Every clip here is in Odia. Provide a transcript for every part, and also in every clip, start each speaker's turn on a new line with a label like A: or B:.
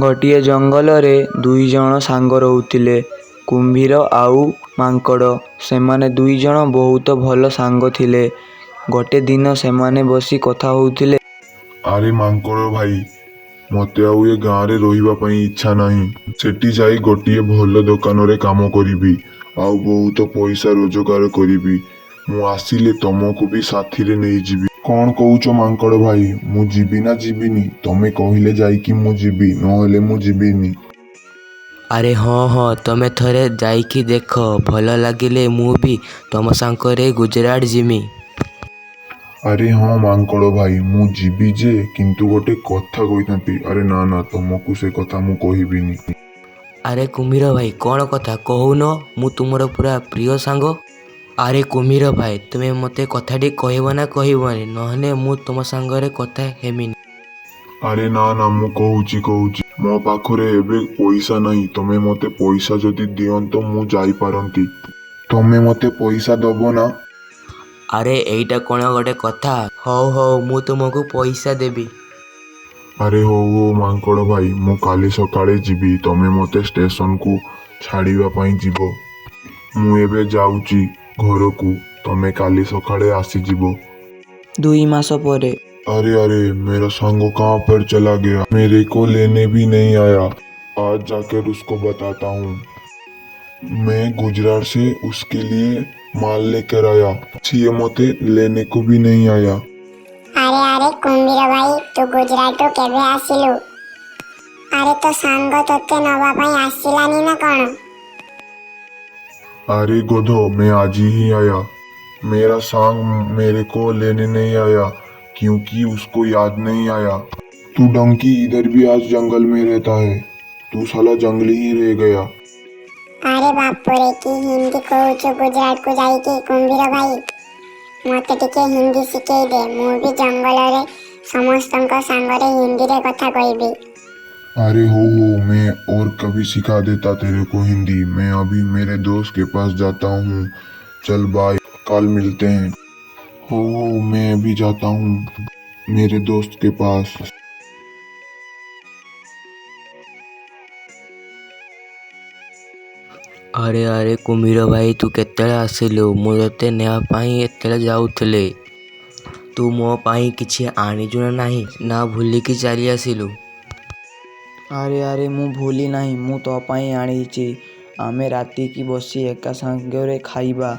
A: ଗୋଟିଏ ଜଙ୍ଗଲରେ ଦୁଇ ଜଣ ସାଙ୍ଗ ରହୁଥିଲେ, କୁମ୍ଭୀର ଆଉ ମାଙ୍କଡ଼। ସେମାନେ ଦୁଇ ଜଣ ବହୁତ ଭଲ ସାଙ୍ଗ ଥିଲେ। ଗୋଟେ ଦିନ ସେମାନେ ବସି କଥା ହେଉଥିଲେ।
B: ଆରେ ମାଙ୍କଡ଼ ଭାଇ, ମୋତେ ଆଉ ଏ ଗାଁରେ ରହିବା ପାଇଁ ଇଚ୍ଛା ନାହିଁ। ସେଠି ଯାଇ ଗୋଟିଏ ଭଲ ଦୋକାନରେ କାମ କରିବି ଆଉ ବହୁତ ପଇସା ରୋଜଗାର କରିବି। ମୁଁ ଆସିଲେ ତମକୁ ବି ସାଥିରେ ନେଇଯିବି। କ'ଣ କହୁଛ ମାଙ୍କଡ଼ ଭାଇ? ମୁଁ ଯିବି ନା ଯିବିନି? ତମେ କହିଲେ ଯାଇକି ମୁଁ ଯିବି, ନହେଲେ ମୁଁ ଯିବିନି।
C: ଆରେ ହଁ, ତମେ ଥରେ ଯାଇକି ଦେଖ। ଭଲ ଲାଗିଲେ ମୁଁ ବି ତମ ସାଙ୍ଗରେ ଗୁଜରାଟ ଯିମି।
B: ଆରେ ହଁ ମାଙ୍କଡ଼ ଭାଇ, ମୁଁ ଯିବି ଯେ, କିନ୍ତୁ ଗୋଟେ କଥା କହିଥାନ୍ତି। ଆରେ ନା, ତମକୁ ସେ କଥା ମୁଁ କହିବିନି।
C: ଆରେ କୁମ୍ଭୀର ଭାଇ, କ'ଣ କଥା କହୁନ? ମୁଁ ତୁମର ପୁରା ପ୍ରିୟ ସାଙ୍ଗ। ଆରେ କୁମ୍ଭୀର ଭାଇ, ତୁମେ ମୋତେ କଥାଟି କହିବ ନା କହିବନି? ନହେଲେ ମୁଁ ତୁମ ସାଙ୍ଗରେ କଥା ହେମିନି।
B: ଆରେ ନା, ମୁଁ କହୁଛି। ମୋ ପାଖରେ ଏବେ ପଇସା ନାହିଁ। ତମେ ମୋତେ ପଇସା ଯଦି ଦିଅନ୍ତ ମୁଁ ଯାଇପାରନ୍ତି। ତମେ ମୋତେ ପଇସା ଦବ ନା?
C: ଆରେ ଏଇଟା କ'ଣ ଗୋଟେ କଥା? ହଉ, ମୁଁ ତୁମକୁ ପଇସା ଦେବି।
B: ଆରେ ହଉ ମାଙ୍କଡ଼ ଭାଇ, ମୁଁ କାଲି ସକାଳେ ଯିବି। ତମେ ମୋତେ ଷ୍ଟେସନକୁ ଛାଡ଼ିବା ପାଇଁ ଯିବ। ମୁଁ ଏବେ ଯାଉଛି ଘରକୁ। ତମେ କାଲି ସକାଳେ ଆସିଯିବ।
A: 2 ମାସ ପରେ।
B: अरे मेरा संग कहाँ पर चला गया? मेरे को लेने भी नहीं आया। आज जाकर उसको बताता हूँ। मैं गुजरात से उसके लिए माल लेकर आया, ये मते लेने को भी नहीं आया।
D: अरे कुम्भीर भाई, तू गुजरात केबे आसिलु? अरे तो सांग तोते नवा पाई आसिलानी ना कौन?
B: अरे गोधो, मैं आज ही आया। मेरा सांग मेरे को लेने नहीं आया क्योंकि उसको याद नहीं आया। तू डंकी इधर भी आज जंगल में रहता है। तू साला जंगली ही रह गया।
D: अरे बापुरे, की हिंदी कहूछु गुजरात को जाइके कुम्भीर भाई? मते टिके हिंदी शिखेई दे। मु भी जंगल रे समस्तंक सांगरे हिंदी रे कथा कहबी।
B: अरे हो, मैं और कभी सिखा देता तेरे को हिंदी। मैं अभी मेरे दोस्त के पास जाता हूँ। चल बाय, कल मिलते हैं। हो, मैं भी जाता हूँ मेरे दोस्त के पास।
C: ଆରେ କୁମ୍ଭୀର ଭାଇ, ତୁ କେତେବେଳେ ଆସିଲୁ? ମୁଁ ତୋତେ ନେବା ପାଇଁ ଏତେବେଳେ ଯାଉଥିଲି। ତୁ ମୋ ପାଇଁ କିଛି ଆଣିଛୁ ନା ନାହିଁ, ନା ଭୁଲିକି ଚାଲି ଆସିଲୁ?
A: ଆରେ ମୁଁ ଭୁଲି ନାହିଁ, ମୁଁ ତୋ ପାଇଁ ଆଣିଛି। ଆମେ ରାତିକି ବସି ଏକା ସାଙ୍ଗରେ ଖାଇବା।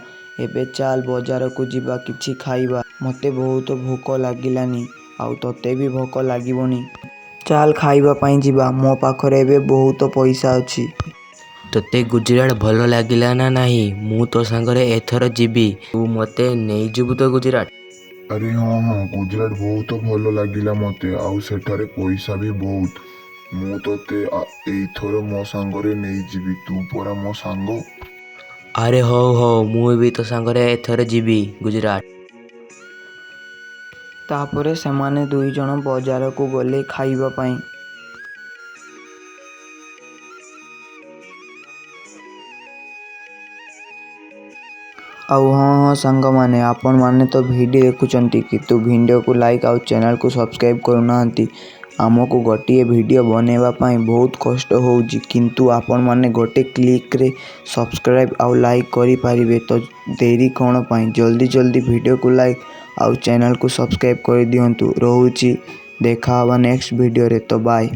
A: ଏବେ ଚାଲ ବଜାରକୁ ଯିବା, କିଛି ଖାଇବା। ମୋତେ ବହୁତ ଭୋକ ଲାଗିଲାନି, ଆଉ ତୋତେ ବି ଭୋକ ଲାଗିବନି। ଚାଲ ଖାଇବା ପାଇଁ ଯିବା। ମୋ ପାଖରେ ଏବେ ବହୁତ ପଇସା ଅଛି।
C: ତୋତେ ଗୁଜରାଟ ଭଲ ଲାଗିଲା ନା ନାହିଁ? ମୁଁ ତୋ ସାଙ୍ଗରେ ଏଥର ଯିବି। ତୁ ମୋତେ ନେଇଯିବୁ ତ ଗୁଜରାଟ?
B: अरे हाँ, गुजरात बहुत ଭଲ ଲାଗିଲା ମତେ, ଆଉ ସେଠାରେ ପଇସା ବି ବହୁତ। ମୁଁ ତୋତେ ଏଇଥର ମୋ ସାଙ୍ଗରେ ନେଇଯିବି। ତୁ ପରା ମୋ ସାଙ୍ଗ।
C: ଆରେ ହଉ, ମୁଁ ବି ତୋ ସାଙ୍ଗରେ ଏଥର ଯିବି ଗୁଜରାଟ।
A: ତାପରେ ସେମାନେ 2 ଜଣ ବଜାରକୁ ଗଲେ ଖାଇବା ପାଇଁ। ଆଉ ହଁ ସାଙ୍ଗମାନେ, ଆପଣମାନେ ତ ଭିଡ଼ିଓ ଦେଖୁଛନ୍ତି, କିନ୍ତୁ ଭିଡ଼ିଓକୁ ଲାଇକ୍ ଆଉ ଚ୍ୟାନେଲକୁ ସବସ୍କ୍ରାଇବ୍ କରୁନାହାନ୍ତି। ଆମକୁ ଗୋଟିଏ ଭିଡ଼ିଓ ବନେଇବା ପାଇଁ ବହୁତ କଷ୍ଟ ହେଉଛି, କିନ୍ତୁ ଆପଣମାନେ ଗୋଟେ କ୍ଲିକ୍ରେ ସବସ୍କ୍ରାଇବ୍ ଆଉ ଲାଇକ୍ କରିପାରିବେ। ତ ଡେରି କ'ଣ ପାଇଁ? ଜଲ୍ଦି ଭିଡ଼ିଓକୁ ଲାଇକ୍ ଆଉ ଚ୍ୟାନେଲକୁ ସବସ୍କ୍ରାଇବ୍ କରିଦିଅନ୍ତୁ। ରହୁଛି, ଦେଖା ହେବା ନେକ୍ସଟ ଭିଡ଼ିଓରେ। ତ ବାଏ।